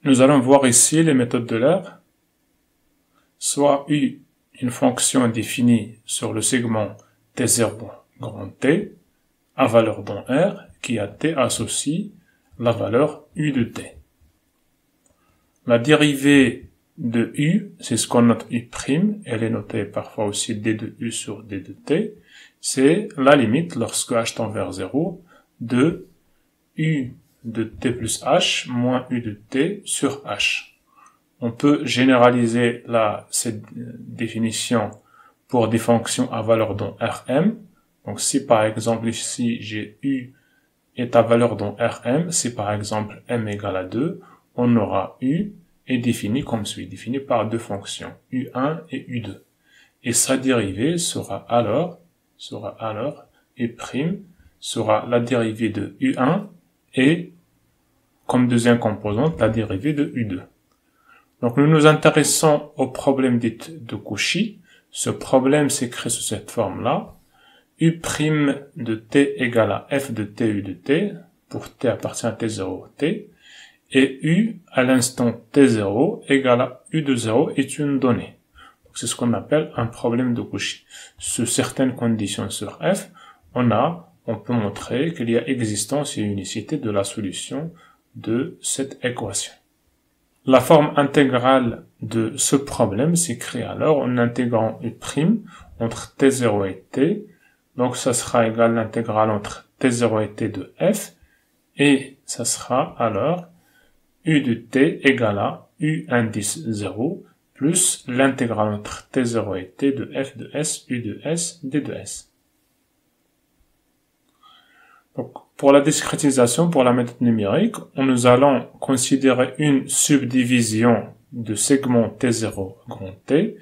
nous allons voir ici les méthodes de l'aire. Soit U, une fonction définie sur le segment T0 grand T, à valeur dans R, qui à T associe la valeur U de T. La dérivée de U, c'est ce qu'on note U', elle est notée parfois aussi D de U sur D de T, c'est la limite, lorsque h tend vers 0, de U de T plus H moins U de T sur H. On peut généraliser cette définition pour des fonctions à valeur dans Rm. Donc si par exemple ici j'ai U est à valeur dans Rm, si par exemple m égale à 2, on aura U est défini comme suit, défini par deux fonctions, U1 et U2. Et sa dérivée sera alors U' sera la dérivée de U1 et comme deuxième composante la dérivée de U2. Donc nous nous intéressons au problème dit de Cauchy. Ce problème s'écrit sous cette forme-là. U' de t égale à f de t u de t, pour t appartient à t0, t, et u à l'instant t0 égale à u de 0 est une donnée. C'est ce qu'on appelle un problème de Cauchy. Sous certaines conditions sur f, on peut montrer qu'il y a existence et unicité de la solution de cette équation. La forme intégrale de ce problème s'écrit alors en intégrant U' entre T0 et T. Donc ça sera égal à l'intégrale entre T0 et T de f. Et ça sera alors U de T égale à U indice 0 plus l'intégrale entre T0 et T de f de s, U de s, D de s. Donc, pour la discrétisation, pour la méthode numérique, nous allons considérer une subdivision de segment T0 grand T.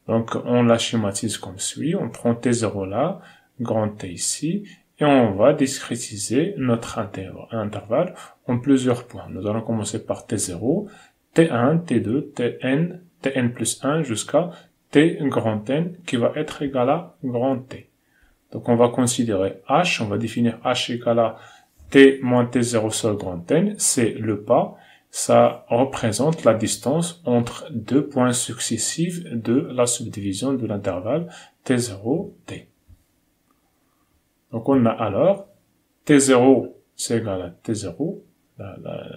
Donc, on la schématise comme suit. On prend T0 là, grand T ici, et on va discrétiser notre intervalle en plusieurs points. Nous allons commencer par T0, T1, T2, Tn, Tn plus 1 jusqu'à T grand N qui va être égal à grand T. Donc on va considérer h, on va définir h égale à t moins t0 sur grand N, c'est le pas, ça représente la distance entre deux points successifs de la subdivision de l'intervalle t0, t. Donc on a alors t0 c'est égal à t0,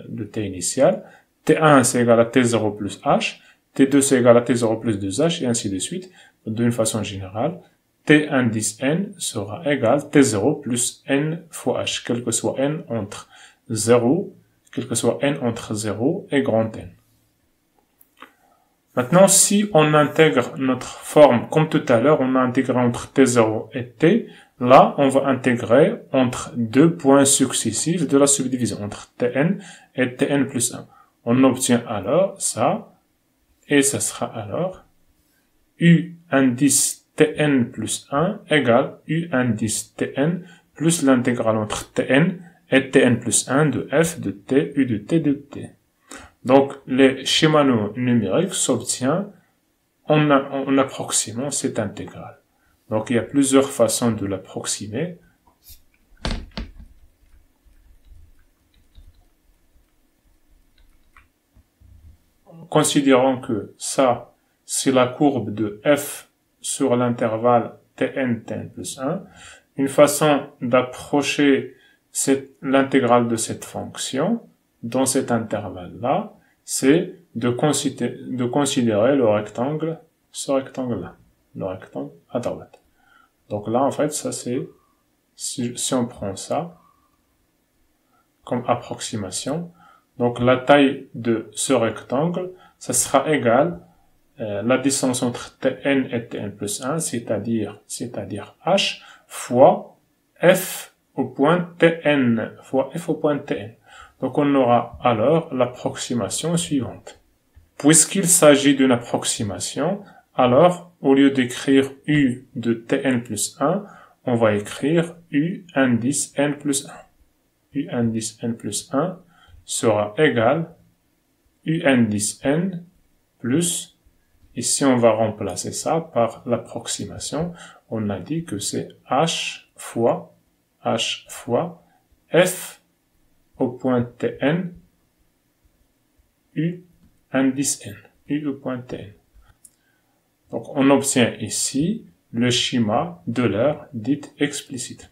de t initial, t1 c'est égal à t0 plus h, t2 c'est égal à t0 plus 2h, et ainsi de suite, d'une façon générale. T indice n sera égal à T0 plus n fois h, quel que soit n entre 0, quel que soit n entre 0 et grand N. Maintenant, si on intègre notre forme, comme tout à l'heure, on a intégré entre T0 et T, là, on va intégrer entre deux points successifs de la subdivision, entre Tn et Tn plus 1. On obtient alors ça, et ça sera alors U indice Tn plus 1 égale U indice Tn plus l'intégrale entre Tn et Tn plus 1 de f de t, U de t de t. Donc, le schéma numérique s'obtient en approximant cette intégrale. Donc, il y a plusieurs façons de l'approximer. Considérons que ça, c'est la courbe de f sur l'intervalle Tn plus 1. Une façon d'approcher l'intégrale de cette fonction dans cet intervalle-là, c'est de considérer le rectangle, ce rectangle-là, le rectangle à droite. Donc là, en fait, ça c'est, si on prend ça comme approximation, donc la taille de ce rectangle, ça sera égal la distance entre Tn et Tn plus 1, c'est-à-dire h fois f au point Tn fois f au point Tn. Donc on aura alors l'approximation suivante. Puisqu'il s'agit d'une approximation, alors au lieu d'écrire U de Tn plus 1, on va écrire U indice n plus 1. U indice n plus 1 sera égal U indice n plus. Ici, on va remplacer ça par l'approximation. On a dit que c'est h fois f au point Tn U indice n, U au point Tn. Donc on obtient ici le schéma de l'aire dite explicite.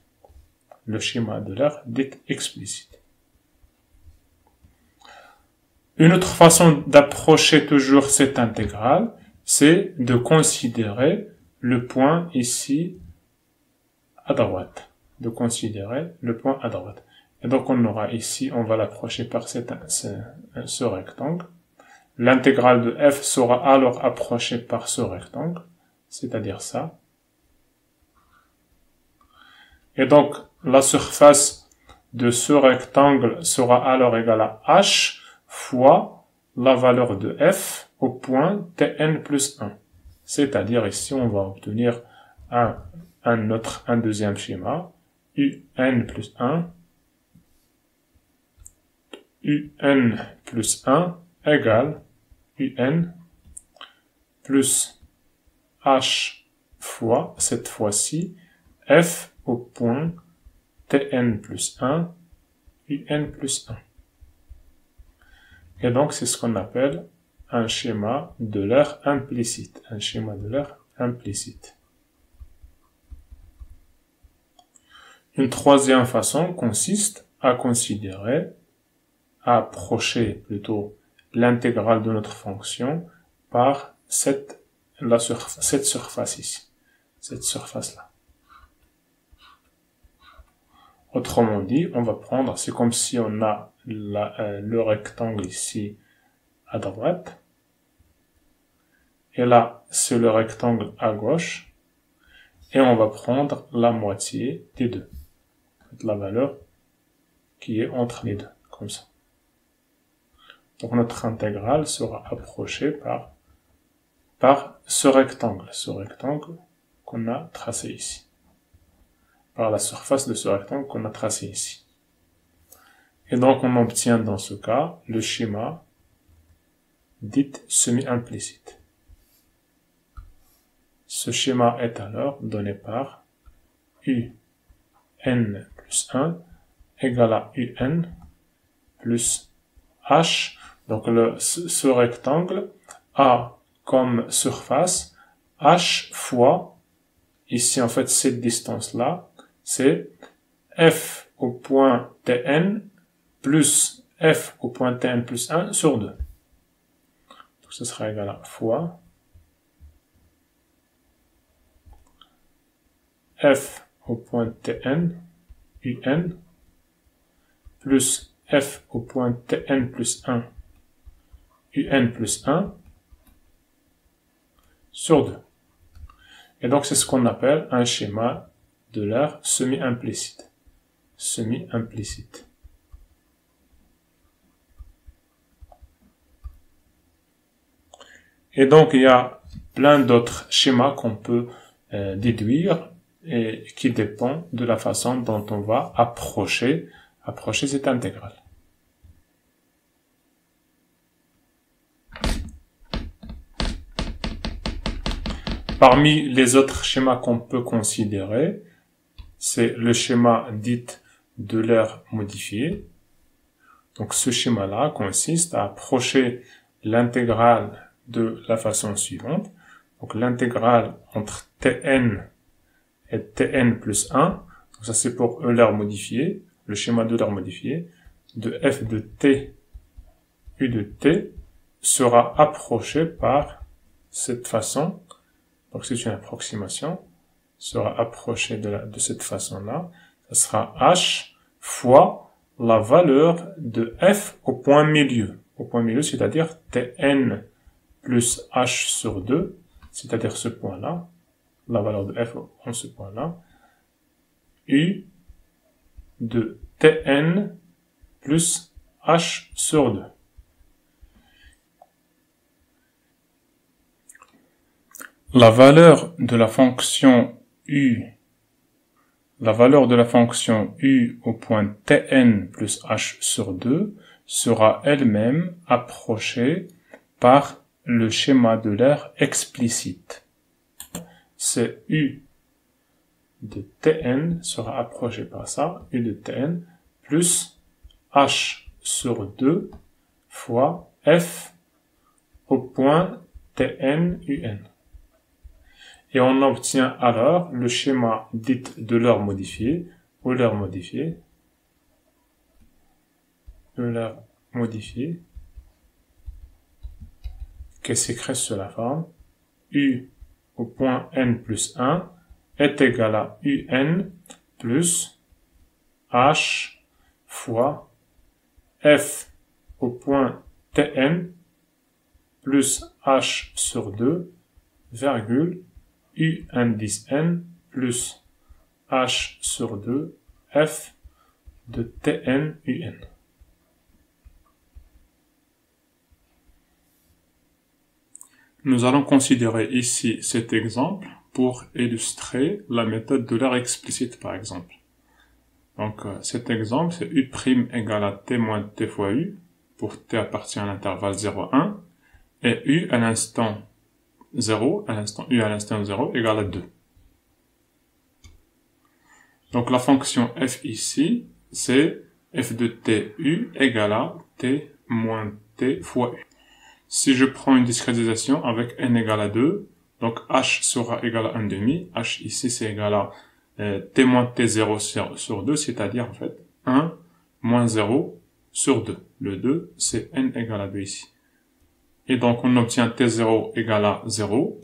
Le schéma de l'aire dite explicite. Une autre façon d'approcher toujours cette intégrale, c'est de considérer le point ici à droite. De considérer le point à droite. Et donc on aura ici, on va l'approcher par ce rectangle. L'intégrale de f sera alors approchée par ce rectangle, c'est-à-dire ça. Et donc la surface de ce rectangle sera alors égale à h fois la valeur de f au point Tn plus 1. C'est-à-dire ici on va obtenir un deuxième schéma, Un plus 1, Un plus 1 égale Un plus h fois, cette fois-ci, f au point Tn plus 1, Un plus 1. Et donc c'est ce qu'on appelle un schéma de l'aire implicite. Un schéma de l'aire implicite. Une troisième façon consiste à considérer, à approcher plutôt l'intégrale de notre fonction par cette surface ici, cette surface-là. Autrement dit, on va prendre, c'est comme si on a le rectangle ici à droite, et là c'est le rectangle à gauche, et on va prendre la moitié des deux, la valeur qui est entre les deux, comme ça. Donc notre intégrale sera approchée par ce rectangle qu'on a tracé ici, par la surface de ce rectangle qu'on a tracé ici. Et donc on obtient dans ce cas le schéma dit semi-implicite. Ce schéma est alors donné par Un plus 1 égale à Un plus h. Donc ce rectangle a comme surface h fois, ici en fait cette distance-là, c'est f au point Tn plus f au point Tn plus 1 sur 2. Donc ce sera égal à fois f au point Tn, Un, plus f au point Tn plus 1, Un plus 1, sur 2. Et donc c'est ce qu'on appelle un schéma de l'aire semi-implicite. Semi-implicite. Et donc il y a plein d'autres schémas qu'on peut déduire et qui dépend de la façon dont on va approcher cette intégrale. Parmi les autres schémas qu'on peut considérer, c'est le schéma dit de l'aire modifiée. Donc ce schéma-là consiste à approcher l'intégrale de la façon suivante. Donc l'intégrale entre Tn et Tn plus 1, donc ça c'est pour Euler modifié, le schéma d'Euler modifié, de f de t, u de t, sera approché par cette façon, donc c'est une approximation, sera approché de cette façon-là, ça sera h fois la valeur de f au point milieu, c'est-à-dire Tn plus h sur 2, c'est-à-dire ce point-là, la valeur de f en ce point-là, u de Tn plus h sur 2. La valeur de la fonction u au point Tn plus h sur 2 sera elle-même approchée par le schéma de l'aire explicite. C'est u de Tn sera approché par ça, u de Tn plus h sur 2 fois f au point Tn, Un. Et on obtient alors le schéma dit de Euler modifié, qui s'écrit sous la forme U au point N plus 1 est égal à Un plus H fois F au point Tn plus H sur 2, virgule, U indice N plus H sur 2, F de Tn Un. Nous allons considérer ici cet exemple pour illustrer la méthode d'Euler explicite, par exemple. Donc, cet exemple, c'est U' égale à T moins T fois U, pour T appartient à l'intervalle 0, 1, et U à l'instant 0, U à l'instant 0 égale à 2. Donc, la fonction f ici, c'est f de tu égale à T moins T fois U. Si je prends une discrétisation avec n égale à 2, donc h sera égal à 1,5. H ici c'est égal à t moins t0 sur 2, c'est-à-dire en fait 1 moins 0 sur 2. Le 2 c'est n égale à 2 ici. Et donc on obtient t0 égale à 0,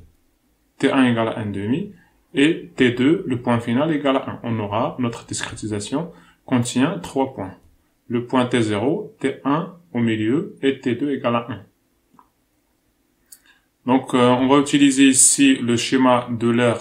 t1 égale à 1,5 et t2, le point final, égale à 1. On aura notre discrétisation contient 3 points. Le point t0, t1 au milieu et t2 égale à 1. Donc, on va utiliser ici le schéma d'Euler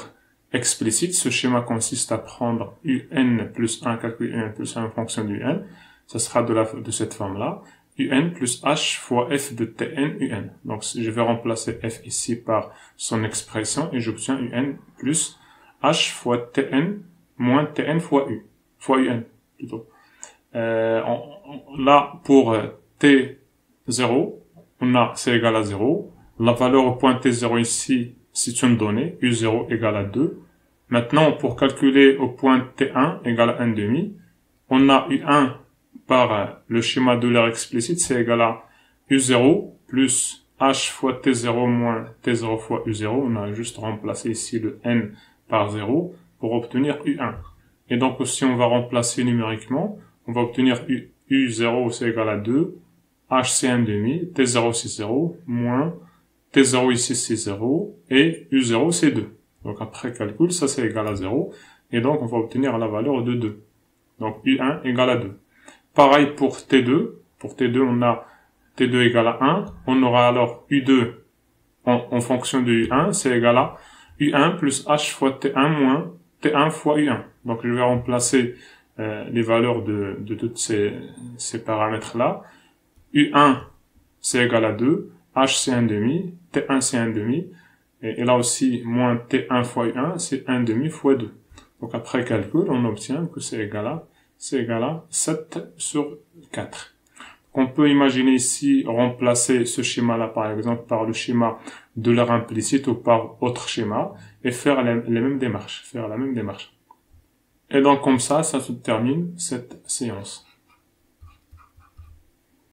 explicite. Ce schéma consiste à prendre Un plus 1, calculer Un plus 1 en fonction du Un. Ça sera de cette forme-là. Un plus H fois F de Tn Un. Donc, je vais remplacer F ici par son expression et j'obtiens Un plus H fois Tn moins Tn fois U. Fois Un, plutôt. Là, pour T0, c'est égal à 0. La valeur au point T0 ici, c'est une donnée, U0 égale à 2. Maintenant, pour calculer au point T1 égale à 1,5, on a U1 par le schéma d'Euler explicite, c'est égal à U0 plus H fois T0 moins T0 fois U0. On a juste remplacé ici le N par 0 pour obtenir U1. Et donc, si on va remplacer numériquement, on va obtenir U0 c'est égal à 2, H c'est 1,5, T0 c'est 0, moins T0 ici c'est 0, et U0 c'est 2. Donc après calcul, ça c'est égal à 0, et donc on va obtenir la valeur de 2. Donc U1 égale à 2. Pareil pour T2, on a T2 égale à 1, on aura alors U2 en fonction de U1, c'est égal à U1 plus H fois T1 moins T1 fois U1. Donc je vais remplacer les valeurs de tous ces paramètres-là. U1 c'est égal à 2, H c'est 1,5, T1 c'est 1,5, et là aussi, moins T1 fois U1, c'est 1,5 fois 2. Donc après calcul, on obtient que c'est égal à 7 sur 4. On peut imaginer ici remplacer ce schéma-là, par exemple, par le schéma de l'Euler implicite ou par autre schéma, et faire la même démarche. Et donc comme ça se termine cette séance.